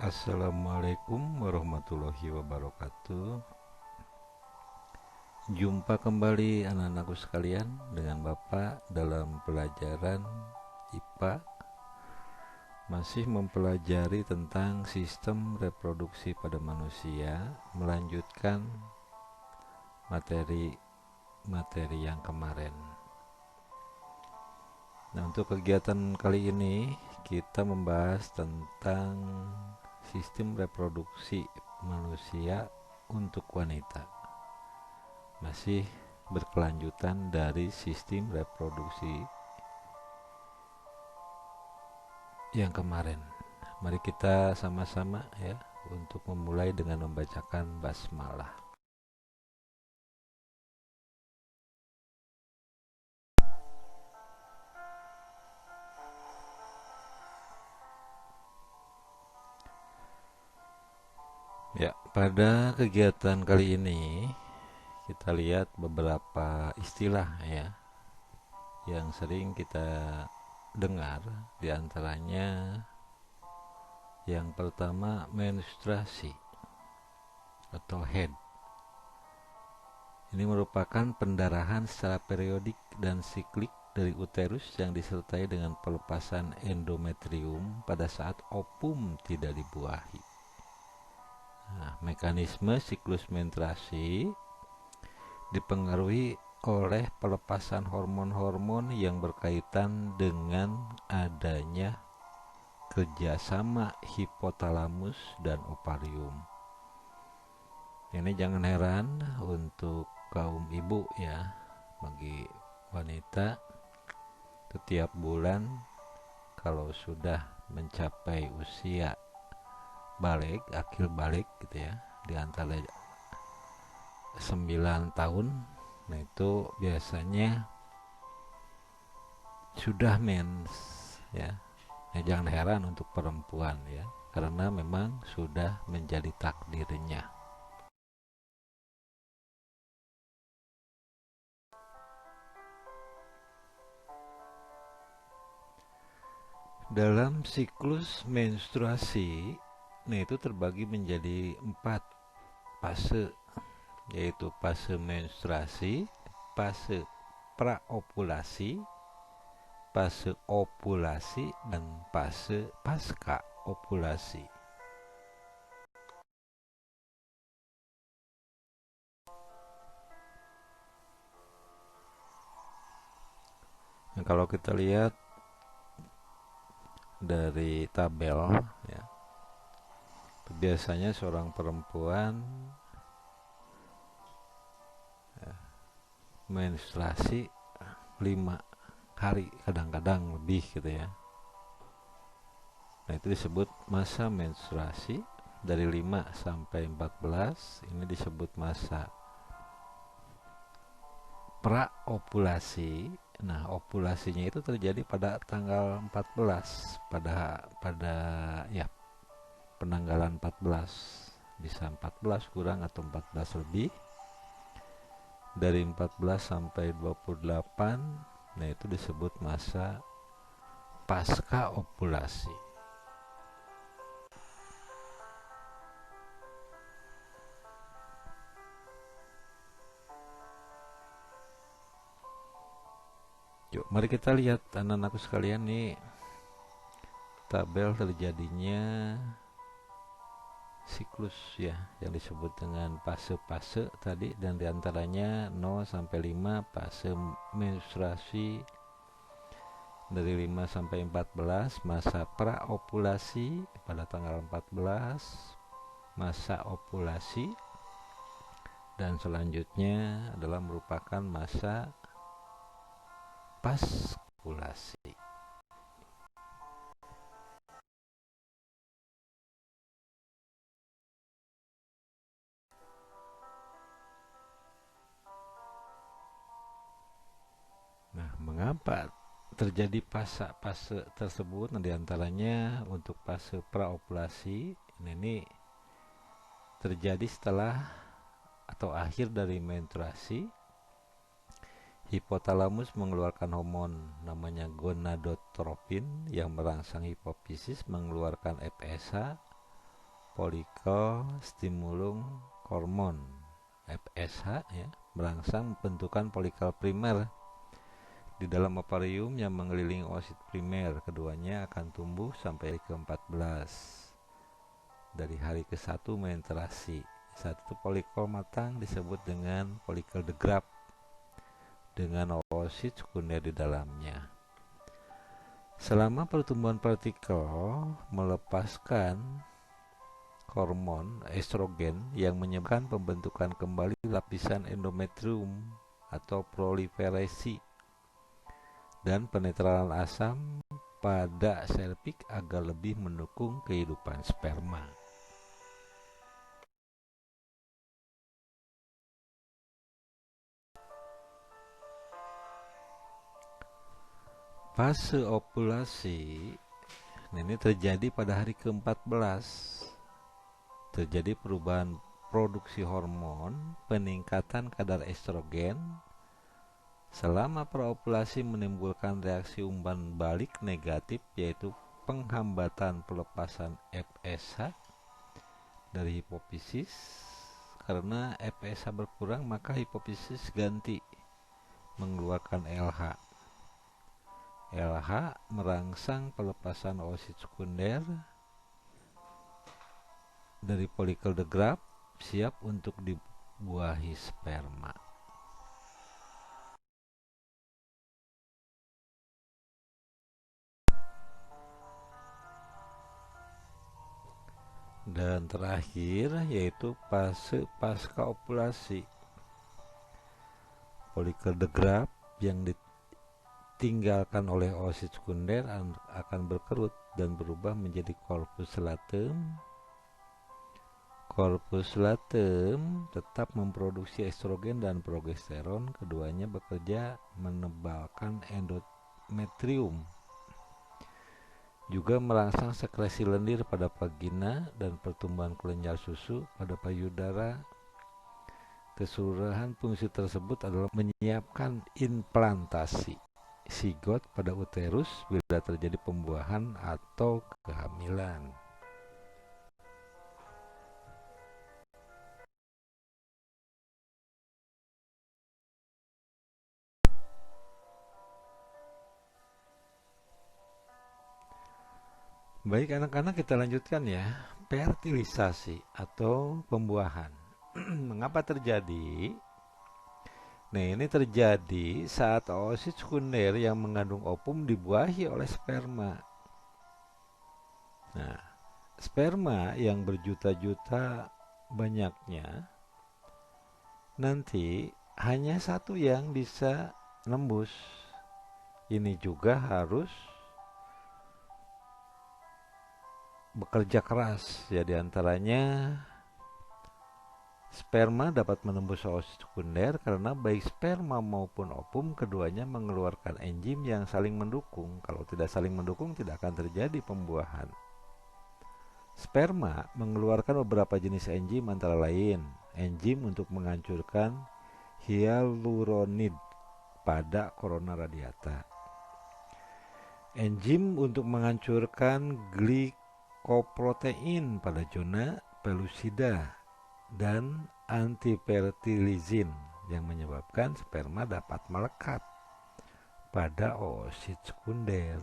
Assalamualaikum warahmatullahi wabarakatuh. Jumpa kembali anak-anakku sekalian dengan Bapak dalam pelajaran IPA. Masih mempelajari tentang sistem reproduksi pada manusia, melanjutkan materi yang kemarin. Nah, untuk kegiatan kali ini kita membahas tentang sistem reproduksi manusia untuk wanita. Masih berkelanjutan dari sistem reproduksi yang kemarin. Mari kita sama-sama ya untuk memulai dengan membacakan basmalah. Ya, pada kegiatan kali ini kita lihat beberapa istilah ya yang sering kita dengar, diantaranya yang pertama menstruasi atau head. Ini merupakan pendarahan secara periodik dan siklik dari uterus yang disertai dengan pelepasan endometrium pada saat ovum tidak dibuahi. Nah, mekanisme siklus menstruasi dipengaruhi oleh pelepasan hormon-hormon yang berkaitan dengan adanya kerjasama hipotalamus dan ovarium. Ini jangan heran untuk kaum ibu ya, bagi wanita setiap bulan kalau sudah mencapai usia balik, akhir balik gitu ya, di antara 9 tahun, nah itu biasanya sudah mens ya. Jangan heran untuk perempuan ya, karena memang sudah menjadi takdirnya. Dalam siklus menstruasi, nah itu terbagi menjadi 4 fase, yaitu fase menstruasi, fase praovulasi, fase ovulasi, dan fase pasca ovulasi. Nah, kalau kita lihat dari tabel ya, biasanya seorang perempuan menstruasi 5 hari, kadang-kadang lebih gitu ya. Nah, itu disebut masa menstruasi. Dari 5 sampai 14 ini disebut masa praovulasi. Nah, ovulasinya itu terjadi pada tanggal 14, pada ya penanggalan 14, bisa 14 kurang atau 14 lebih. Dari 14 sampai 28, nah itu disebut masa pasca ovulasi. Yuk, mari kita lihat anak-anakku sekalian nih, tabel terjadinya siklus ya, yang disebut dengan fase-fase tadi, dan diantaranya 0 sampai 5 fase menstruasi, dari 5 sampai 14 masa praovulasi pada tanggal 14, masa ovulasi, dan selanjutnya adalah merupakan masa paskulasi. Nah, mengapa terjadi fase tersebut? Nah, diantaranya untuk fase praovulasi ini terjadi setelah atau akhir dari menstruasi. Hipotalamus mengeluarkan hormon namanya gonadotropin yang merangsang hipofisis mengeluarkan FSH. follicle stimulum hormone FSH ya, merangsang pembentukan folikel primer di dalam ovarium yang mengelilingi oosit primer. Keduanya akan tumbuh sampai ke-14 dari hari ke-1 menstruasi. Saat itu folikel matang disebut dengan folikel the graft dengan oosit sekunder di dalamnya. Selama pertumbuhan partikel melepaskan hormon estrogen yang menyebabkan pembentukan kembali lapisan endometrium atau proliferasi dan penetralan asam pada serviks agar lebih mendukung kehidupan sperma. Fase ovulasi ini terjadi pada hari ke-14. Terjadi perubahan produksi hormon, peningkatan kadar estrogen. Selama praovulasi menimbulkan reaksi umpan balik negatif, yaitu penghambatan pelepasan FSH dari hipofisis. Karena FSH berkurang, maka hipofisis ganti mengeluarkan LH. LH merangsang pelepasan oosit sekunder dari folikel the graft, siap untuk dibuahi sperma. Dan terakhir yaitu fase pasca ovulasi. Folikel the graft yang ditinggalkan oleh oosit sekunder akan berkerut dan berubah menjadi corpus luteum. Corpus luteum tetap memproduksi estrogen dan progesteron. Keduanya bekerja menebalkan endometrium. Juga merangsang sekresi lendir pada vagina dan pertumbuhan kelenjar susu pada payudara. Keseluruhan fungsi tersebut adalah menyiapkan implantasi zigot pada uterus bila terjadi pembuahan atau kehamilan. Baik anak-anak, kita lanjutkan ya. Fertilisasi atau pembuahan. Mengapa terjadi? Nah, ini terjadi saat oosit sekunder yang mengandung ovum dibuahi oleh sperma. Nah, sperma yang berjuta-juta banyaknya nanti hanya satu yang bisa nembus. Ini juga harus bekerja keras ya, diantaranya sperma dapat menembus oosit sekunder karena baik sperma maupun ovum keduanya mengeluarkan enzim yang saling mendukung. Kalau tidak saling mendukung tidak akan terjadi pembuahan. Sperma mengeluarkan beberapa jenis enzim antara lain enzim untuk menghancurkan hyaluronid pada corona radiata, enzim untuk menghancurkan glikoprotein pada zona pellucida, dan antifertilizin yang menyebabkan sperma dapat melekat pada oosit sekunder.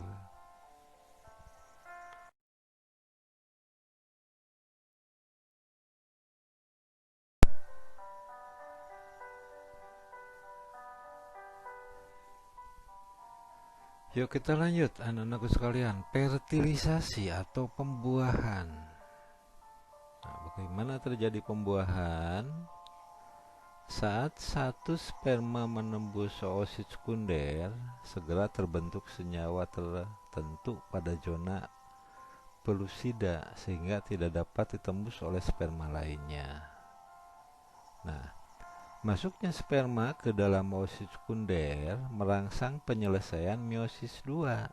Yuk kita lanjut anak-anakku sekalian, fertilisasi atau pembuahan. Nah, bagaimana terjadi pembuahan? Saat satu sperma menembus oosit sekunder, segera terbentuk senyawa tertentu pada zona pellucida sehingga tidak dapat ditembus oleh sperma lainnya. Nah, masuknya sperma ke dalam oosit sekunder merangsang penyelesaian meiosis 2.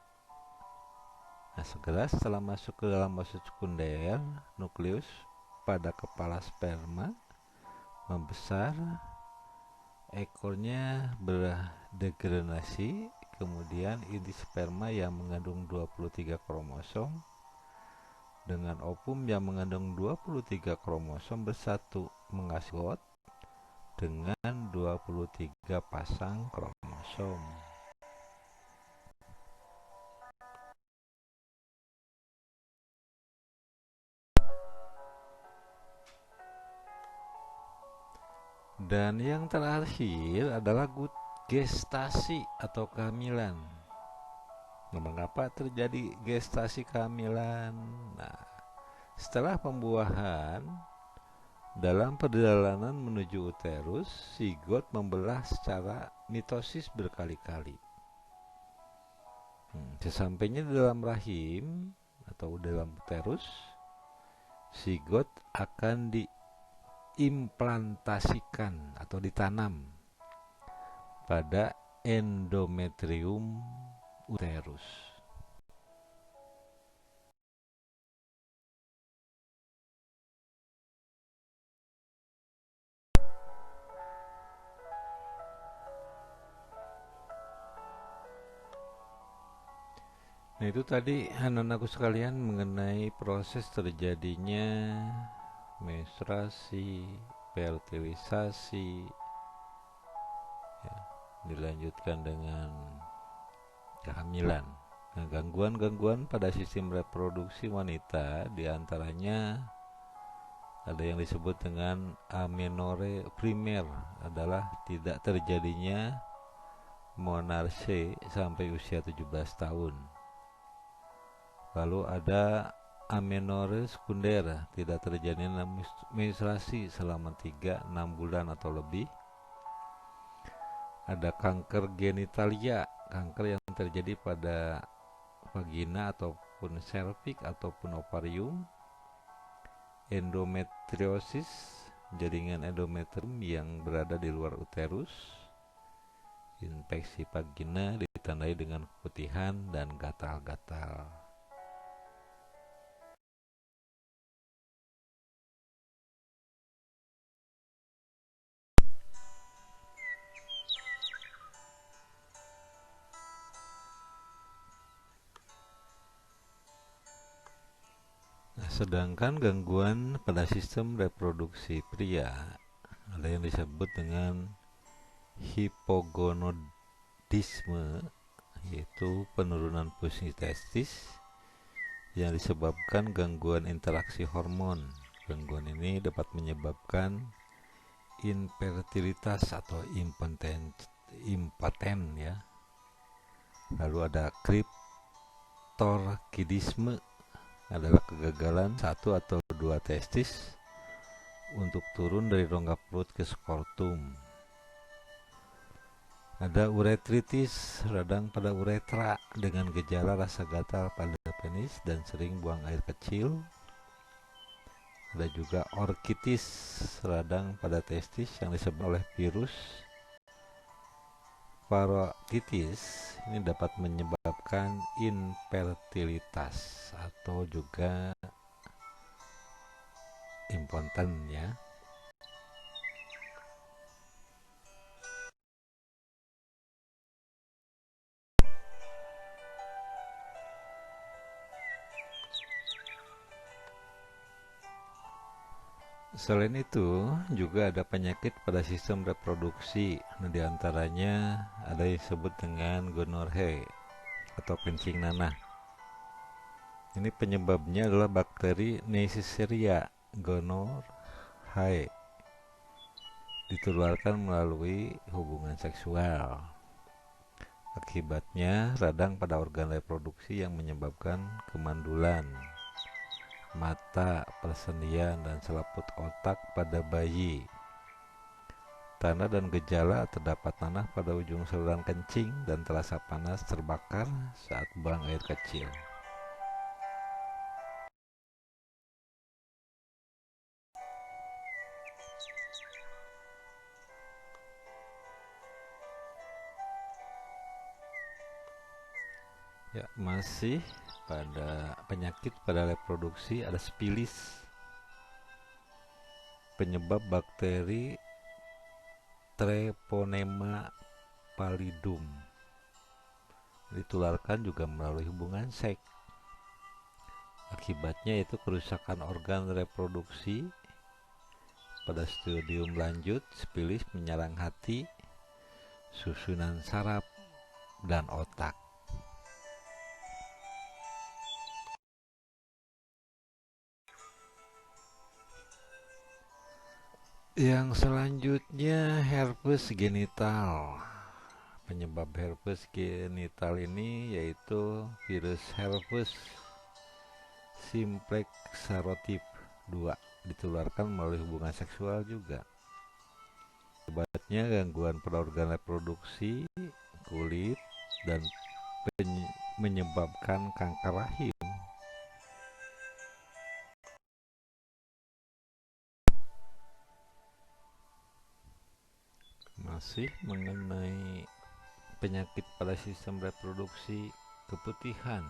Nah, segera setelah masuk ke dalam oosit sekunder, nukleus pada kepala sperma membesar, ekornya berdegradasi, kemudian inti sperma yang mengandung 23 kromosom dengan ovum yang mengandung 23 kromosom bersatu menghasilkan dengan 23 pasang kromosom. Dan yang terakhir adalah gestasi atau kehamilan. Nah, mengapa terjadi gestasi kehamilan? Nah, setelah pembuahan, dalam perjalanan menuju uterus, zigot membelah secara mitosis berkali-kali. Sesampainya di dalam rahim atau dalam uterus, zigot akan diimplantasikan atau ditanam pada endometrium uterus. Nah, itu tadi anak-anakku sekalian mengenai proses terjadinya menstruasi, fertilisasi, ya, dilanjutkan dengan kehamilan. Nah, gangguan-gangguan pada sistem reproduksi wanita diantaranya ada yang disebut dengan amenore primer, adalah tidak terjadinya monarse sampai usia 17 tahun. Lalu ada amenore sekunder, tidak terjadinya menstruasi selama 3-6 bulan atau lebih. Ada kanker genitalia, kanker yang terjadi pada vagina ataupun serviks ataupun ovarium. Endometriosis, jaringan endometrium yang berada di luar uterus. Infeksi vagina ditandai dengan keputihan dan gatal-gatal. Nah, sedangkan gangguan pada sistem reproduksi pria ada yang disebut dengan hipogonadisme, yaitu penurunan fungsi testis yang disebabkan gangguan interaksi hormon. Gangguan ini dapat menyebabkan infertilitas atau impoten ya. Lalu ada kriptorkidisme, adalah kegagalan satu atau dua testis untuk turun dari rongga perut ke skortum. Ada uretritis, radang pada uretra dengan gejala rasa gatal pada penis dan sering buang air kecil. Ada juga orkitis, radang pada testis yang disebabkan oleh virus parotitis. Ini dapat menyebabkan infertilitas atau juga impoten ya. Selain itu, juga ada penyakit pada sistem reproduksi. Nah, diantaranya ada yang disebut dengan gonorrhea atau kencing nanah. Ini penyebabnya adalah bakteri Neisseria gonorrhoeae, ditularkan melalui hubungan seksual. Akibatnya radang pada organ reproduksi yang menyebabkan kemandulan mata, persendian, dan selaput otak pada bayi. Tanda dan gejala terdapat nanah pada ujung saluran kencing dan terasa panas terbakar saat buang air kecil. Ya, masih pada penyakit pada reproduksi ada sifilis, penyebab bakteri Treponema pallidum, ditularkan juga melalui hubungan seks. Akibatnya itu kerusakan organ reproduksi pada stadium lanjut, sifilis menyerang hati, susunan saraf, dan otak. Yang selanjutnya herpes genital. Penyebab herpes genital ini yaitu virus herpes simplex serotype 2, ditularkan melalui hubungan seksual juga. Akibatnya gangguan pada organ reproduksi, kulit, dan menyebabkan kanker rahim. Masih mengenai penyakit pada sistem reproduksi, keputihan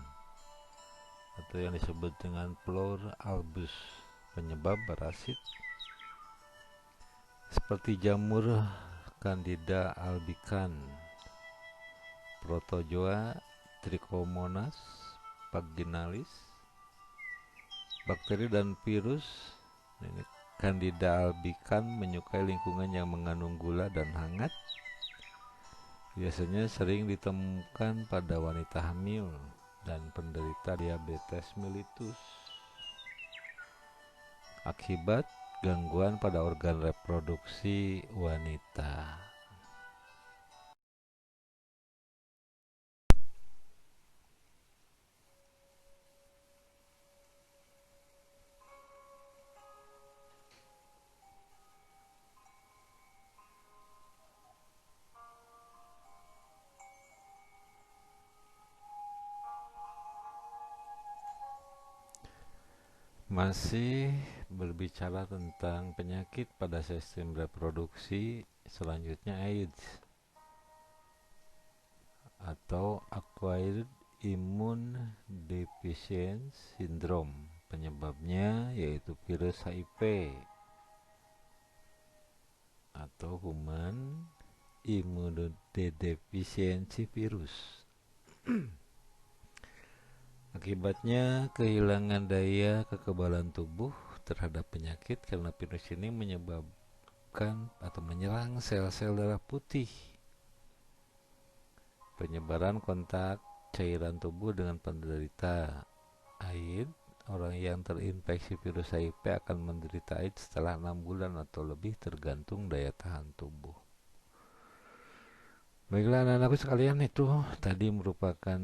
atau yang disebut dengan flour albus, penyebab parasit seperti jamur Candida albicans, Protozoa Trichomonas vaginalis, bakteri dan virus. Ini Candida albicans menyukai lingkungan yang mengandung gula dan hangat. Biasanya sering ditemukan pada wanita hamil dan penderita diabetes mellitus. Akibat gangguan pada organ reproduksi wanita. Masih berbicara tentang penyakit pada sistem reproduksi, selanjutnya AIDS atau Acquired Immune Deficiency Syndrome. Penyebabnya yaitu virus HIV atau Human Immunodeficiency Virus. Akibatnya kehilangan daya kekebalan tubuh terhadap penyakit karena virus ini menyebabkan atau menyerang sel-sel darah putih. Penyebaran kontak cairan tubuh dengan penderita AIDS. Orang yang terinfeksi virus HIV akan menderita AIDS setelah 6 bulan atau lebih tergantung daya tahan tubuh. Baiklah anak-anakku sekalian, itu tadi merupakan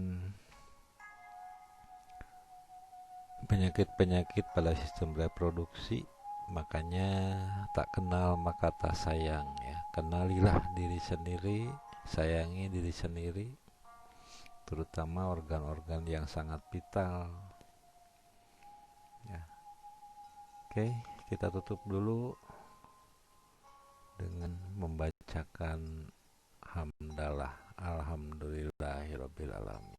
penyakit-penyakit pada sistem reproduksi. Makanya tak kenal maka tak sayang ya. Kenalilah diri sendiri, sayangi diri sendiri, terutama organ-organ yang sangat vital ya. Oke, kita tutup dulu dengan membacakan hamdalah. Alhamdulillahirabbil alamin.